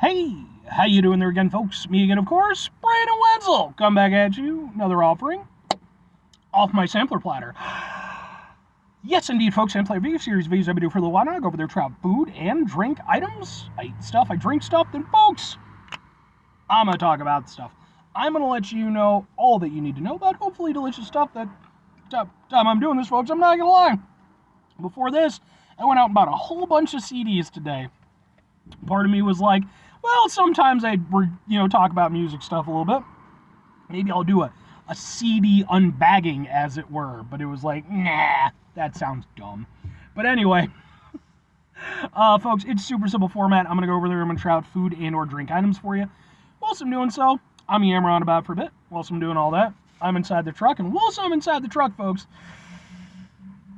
Hey, how you doing there again, folks? Me again, of course, Brandon Wenzel. Come back at you, another offering off my sampler platter. Yes, indeed, folks, and play video series videos I've been doing for a little while now. I go over there, try out food and drink items. I eat stuff, I drink stuff, then, folks, I'm going to talk about stuff. I'm going to let you know all that you need to know about hopefully delicious stuff that time I'm doing this, folks. I'm not going to lie. Before this, I went out and bought a whole bunch of CDs today. Part of me was like, well, sometimes I, talk about music stuff a little bit. Maybe I'll do a CD unbagging, as it were. But it was like, nah, that sounds dumb. But anyway, folks, it's super simple format. I'm going to go over there. I'm going to try out food and or drink items for you. Whilst I'm doing so, I'm yammering on about for a bit. Whilst I'm doing all that, I'm inside the truck. And whilst I'm inside the truck, folks,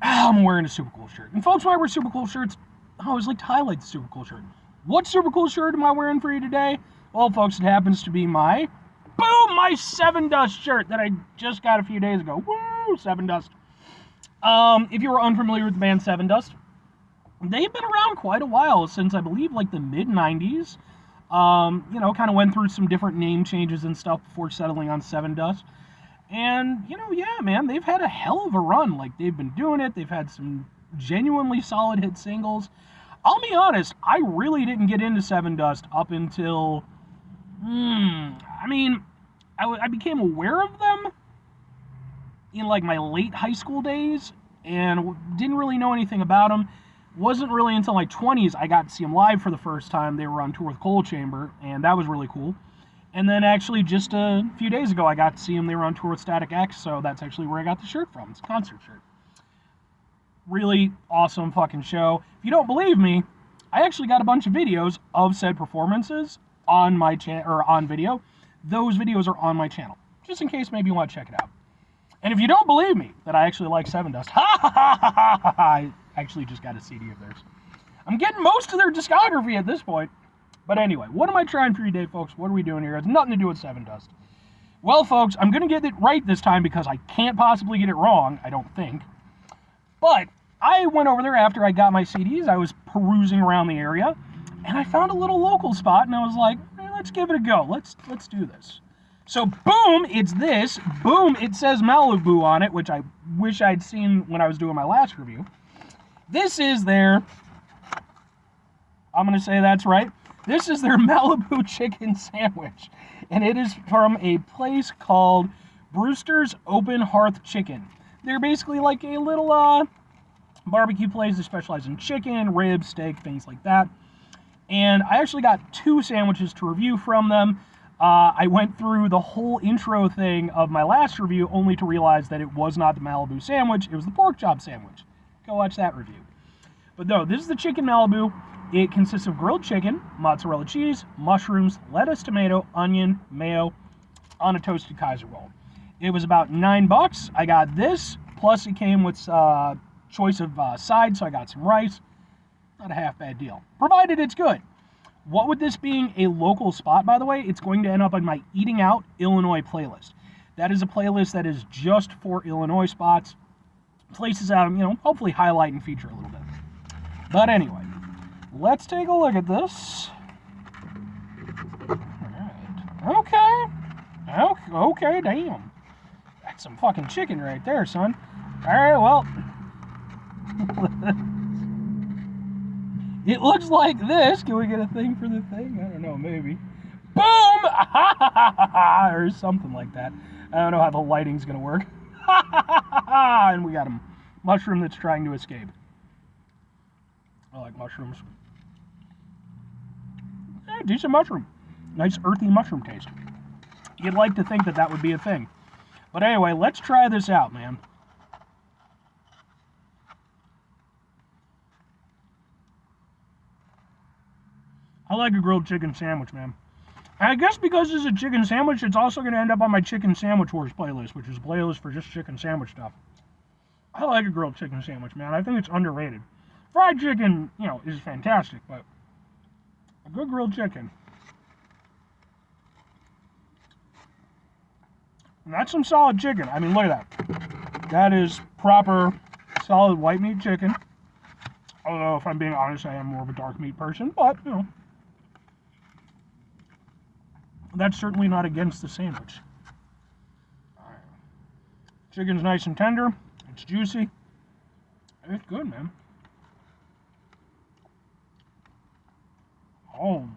I'm wearing a super cool shirt. And folks, when I wear super cool shirts, I always like to highlight the super cool shirt. What super cool shirt am I wearing for you today? Well, folks, it happens to be my 7 Dust shirt that I just got a few days ago. Woo, 7 Dust. If you were unfamiliar with the band 7 Dust, they've been around quite a while, since I believe like the mid-90s. Kind of went through some different name changes and stuff before settling on 7 Dust. And, yeah, man, they've had a hell of a run. Like, they've been doing it. They've had some genuinely solid hit singles. I'll be honest, I really didn't get into 7 Dust up until, I became aware of them in, like, my late high school days, and didn't really know anything about them. Wasn't really until my 20s I got to see them live for the first time. They were on tour with Coal Chamber, and that was really cool. And then actually just a few days ago I got to see them. They were on tour with Static X, so that's actually where I got the shirt from. It's a concert shirt. Really awesome fucking show. If you don't believe me, I actually got a bunch of videos of said performances on my on video. Those videos are on my channel, just in case maybe you want to check it out. And if you don't believe me that I actually like 7 Dust, I actually just got a CD of theirs. I'm getting most of their discography at this point. But anyway, what am I trying for you today, folks? What are we doing here? It has nothing to do with 7 Dust. Well, folks, I'm going to get it right this time because I can't possibly get it wrong, I don't think. But I went over there after I got my CDs. I was perusing around the area, and I found a little local spot, and I was like, let's give it a go. Let's do this. So, boom, it's this. Boom, it says Malibu on it, which I wish I'd seen when I was doing my last review. This is their, I'm going to say that's right, this is their Malibu chicken sandwich, and it is from a place called Brooster's Open Hearth Chicken. They're basically like a little, barbecue place that specialize in chicken, ribs, steak, things like that. And I actually got 2 sandwiches to review from them. I went through the whole intro thing of my last review only to realize that it was not the Malibu sandwich, it was the pork chop sandwich. Go watch that review. But no, this is the chicken Malibu. It consists of grilled chicken, mozzarella cheese, mushrooms, lettuce, tomato, onion, mayo, on a toasted Kaiser roll. It was about $9. I got this, plus it came with choice of sides, so I got some rice. Not a half bad deal, provided it's good. What with this being a local spot, by the way, it's going to end up on my Eating Out Illinois playlist. That is a playlist that is just for Illinois spots, places out, hopefully highlight and feature a little bit. But anyway, let's take a look at this. All right. Okay, damn. That's some fucking chicken right there, son. All right, well, it looks like this. Can we get a thing for the thing? I don't know, maybe. Boom! Or something like that. I don't know how the lighting's gonna work. And we got a mushroom that's trying to escape. I like mushrooms. Yeah, decent mushroom. Nice earthy mushroom taste. You'd like to think that that would be a thing. But anyway, let's try this out, man. I like a grilled chicken sandwich, man. And I guess because it's a chicken sandwich, it's also going to end up on my Chicken Sandwich Wars playlist, which is a playlist for just chicken sandwich stuff. I like a grilled chicken sandwich, man. I think it's underrated. Fried chicken, is fantastic, but a good grilled chicken. And that's some solid chicken. I mean, look at that. That is proper, solid white meat chicken. Although, if I'm being honest, I am more of a dark meat person, but, that's certainly not against the sandwich. Chicken's nice and tender. It's juicy. It's good, man. Oh.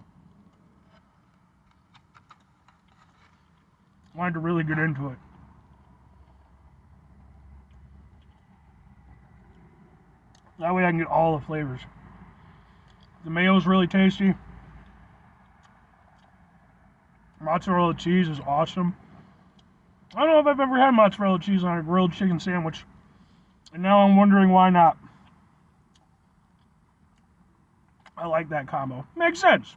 Wanted to really get into it. That way I can get all the flavors. The mayo is really tasty. Mozzarella cheese is awesome. I don't know if I've ever had mozzarella cheese on a grilled chicken sandwich. And now I'm wondering why not. I like that combo. Makes sense.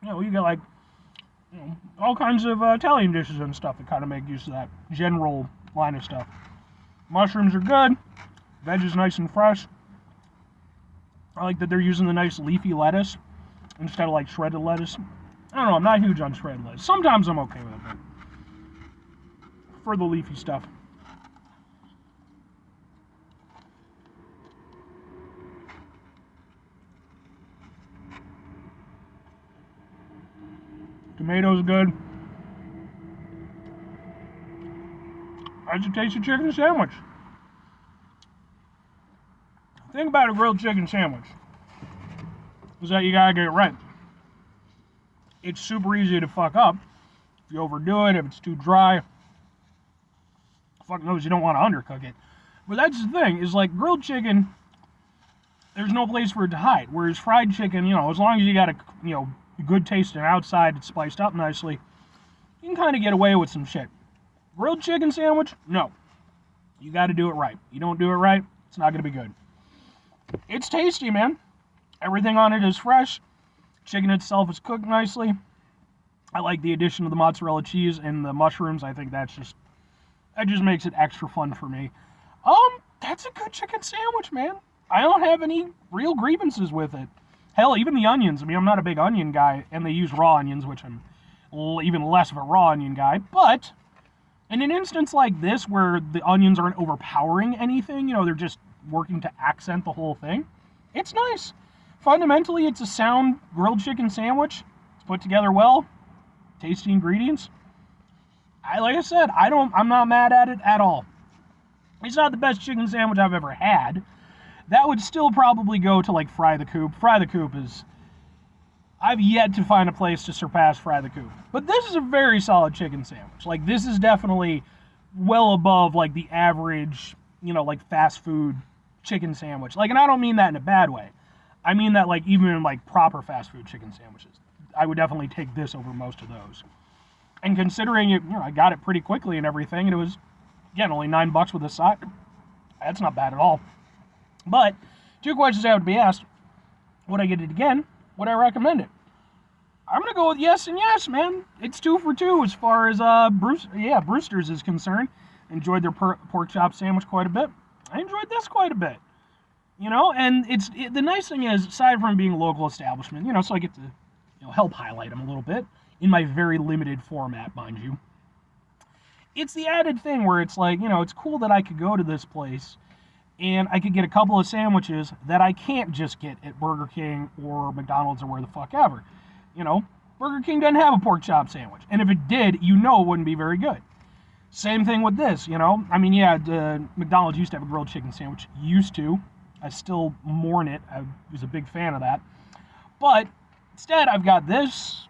You know, you get like, you know, all kinds of Italian dishes and stuff that kind of make use of that general line of stuff. Mushrooms are good. Veg is nice and fresh. I like that they're using the nice leafy lettuce instead of like shredded lettuce. I don't know, I'm not huge on shredded lettuce. Sometimes I'm okay with it, but for the leafy stuff. Tomatoes good. That's a tasty chicken sandwich. The thing about a grilled chicken sandwich is that you gotta get it right. It's super easy to fuck up if you overdo it, if it's too dry. Fuck knows, you don't want to undercook it. But that's the thing, is like grilled chicken, there's no place for it to hide. Whereas fried chicken, you know, as long as you got a, you know, good tasting outside, it's spiced up nicely, you can kind of get away with some shit. Grilled chicken sandwich, no. You got to do it right. You don't do it right, it's not going to be good. It's tasty, man. Everything on it is fresh. Chicken itself is cooked nicely. I like the addition of the mozzarella cheese and the mushrooms. I think that just makes it extra fun for me. That's a good chicken sandwich, man. I don't have any real grievances with it. Hell, even the onions. I mean, I'm not a big onion guy, and they use raw onions, which I'm even less of a raw onion guy. But in an instance like this, where the onions aren't overpowering anything, you know, they're just working to accent the whole thing, it's nice. Fundamentally, it's a sound grilled chicken sandwich. It's put together well. Tasty ingredients. Like I said, I'm not mad at it at all. It's not the best chicken sandwich I've ever had. That would still probably go to like Fry the Coop. Fry the Coop is, I've yet to find a place to surpass Fry the Coop. But this is a very solid chicken sandwich. Like, this is definitely well above like the average, you know, like fast food chicken sandwich. Like, and I don't mean that in a bad way. I mean that like even in like proper fast food chicken sandwiches, I would definitely take this over most of those. And considering it, you know, I got it pretty quickly and everything, and it was, again, only $9 with a side. That's not bad at all. But two questions I would be asked: would I get it again? Would I recommend it? I'm gonna go with yes and yes, man. It's 2 for 2 as far as Brooster's is concerned. Enjoyed their pork chop sandwich quite a bit. I enjoyed this quite a bit. You know, and the nice thing is, aside from being a local establishment, you know, so I get to, you know, help highlight them a little bit in my very limited format, mind you. It's the added thing where it's like, you know, it's cool that I could go to this place and I could get a couple of sandwiches that I can't just get at Burger King or McDonald's or where the fuck ever. You know, Burger King doesn't have a pork chop sandwich, and if it did, you know it wouldn't be very good. Same thing with this, you know. I mean, yeah, McDonald's used to have a grilled chicken sandwich. Used to. I still mourn it. I was a big fan of that. But instead, I've got this.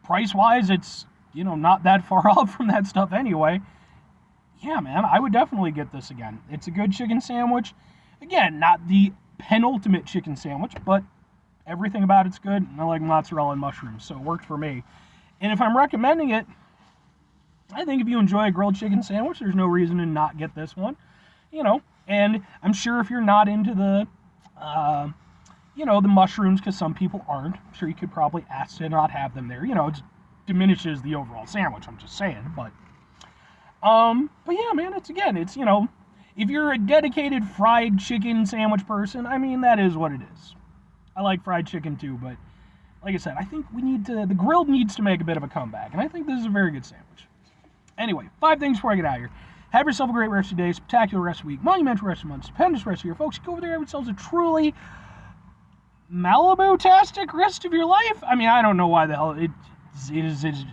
Price-wise, it's, you know, not that far off from that stuff anyway. Yeah, man, I would definitely get this again. It's a good chicken sandwich. Again, not the penultimate chicken sandwich, but everything about it's good. And I like mozzarella and mushrooms, so it worked for me. And if I'm recommending it, I think if you enjoy a grilled chicken sandwich, there's no reason to not get this one. You know, and I'm sure if you're not into the, you know, the mushrooms, because some people aren't, I'm sure you could probably ask to not have them there. You know, it diminishes the overall sandwich, I'm just saying. But yeah, man, it's, you know, if you're a dedicated fried chicken sandwich person, I mean, that is what it is. I like fried chicken too, but like I said, I think the grilled needs to make a bit of a comeback, and I think this is a very good sandwich. Anyway, 5 things before I get out of here. Have yourself a great rest of your day, spectacular rest of the week, monumental rest of the month, stupendous rest of your folks. Go over there and have yourselves a truly Malibu-tastic rest of your life. I mean, I don't know why the hell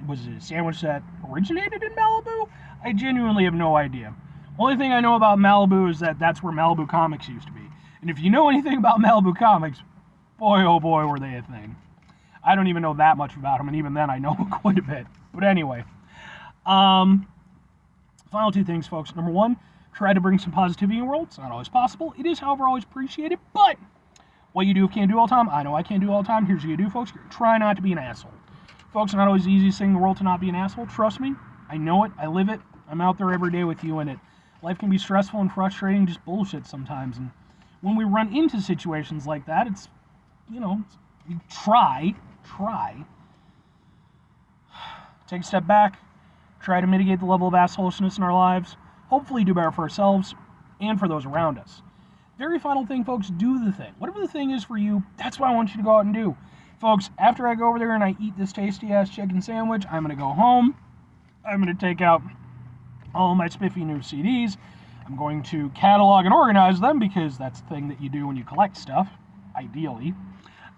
Was it a sandwich that originated in Malibu? I genuinely have no idea. Only thing I know about Malibu is that that's where Malibu Comics used to be. And if you know anything about Malibu Comics, boy oh boy were they a thing. I don't even know that much about them, and even then I know quite a bit. But anyway, final two things, folks. Number one, try to bring some positivity in the world. It's not always possible. It is, however, always appreciated. But what you do can't do all the time. I know I can't do all the time. Here's what you do, folks. Try not to be an asshole. Folks, it's not always the easiest thing in the world to not be an asshole. Trust me. I know it. I live it. I'm out there every day with you in it. Life can be stressful and frustrating, just bullshit sometimes. And when we run into situations like that, it's, you try. Take a step back. Try to mitigate the level of assholishness in our lives. Hopefully do better for ourselves and for those around us. Very final thing, folks, do the thing. Whatever the thing is for you, that's what I want you to go out and do. Folks, after I go over there and I eat this tasty-ass chicken sandwich, I'm going to go home. I'm going to take out all my spiffy new CDs. I'm going to catalog and organize them because that's the thing that you do when you collect stuff, ideally.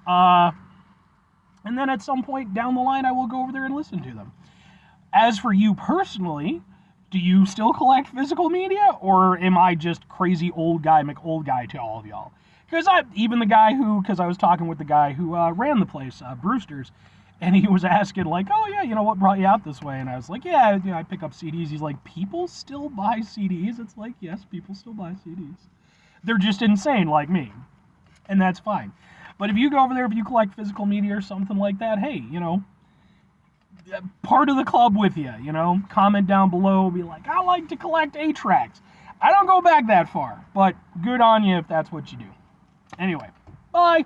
And then at some point down the line, I will go over there and listen to them. As for you personally, do you still collect physical media, or am I just crazy old guy to all of y'all? Because I was talking with the guy who ran the place, Brooster's, and he was asking like, oh yeah, what brought you out this way? And I was like, yeah, I pick up CDs. He's like, people still buy CDs? It's like, yes, people still buy CDs. They're just insane like me, and that's fine. But if you go over there, if you collect physical media or something like that, hey, part of the club with you, comment down below, be like, I like to collect 8-tracks. I don't go back that far, but good on you if that's what you do. Anyway, bye.